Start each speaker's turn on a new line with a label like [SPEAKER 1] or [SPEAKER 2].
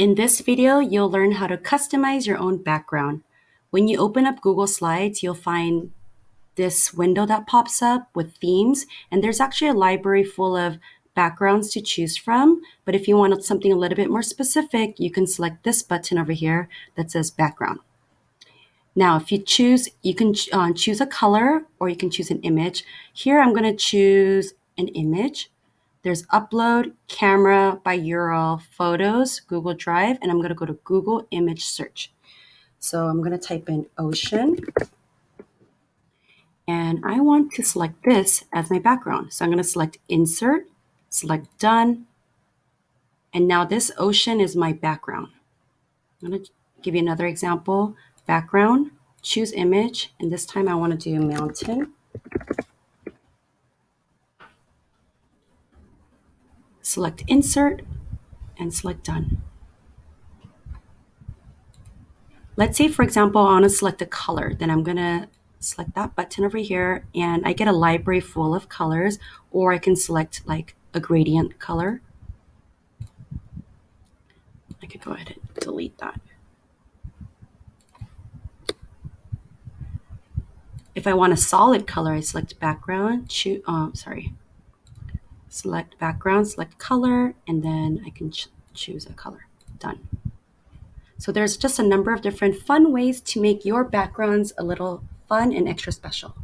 [SPEAKER 1] In this video, you'll learn how to customize your own background. When you open up Google Slides, you'll find this window that pops up with themes, and there's actually a library full of backgrounds to choose from. But if you want something a little bit more specific, you can select this button over here that says background. Now, if you choose, you can choose a color or you can choose an image. Here, I'm going to choose an image. There's upload, camera by URL, photos, Google Drive, and I'm going to go to Google image search. So I'm going to type in ocean, and I want to select this as my background. So I'm going to select insert, select done, and now this ocean is my background. I'm going to give you another example. Background, choose image, and this time I want to do mountain. Select insert and select done. Let's say, for example, I want to select a color. Then I'm going to select that button over here and I get a library full of colors, or I can select like a gradient color. I could go ahead and delete that. If I want a solid color, I select background, select background, select color, and then I can choose a color. Done. So there's just a number of different fun ways to make your backgrounds a little fun and extra special.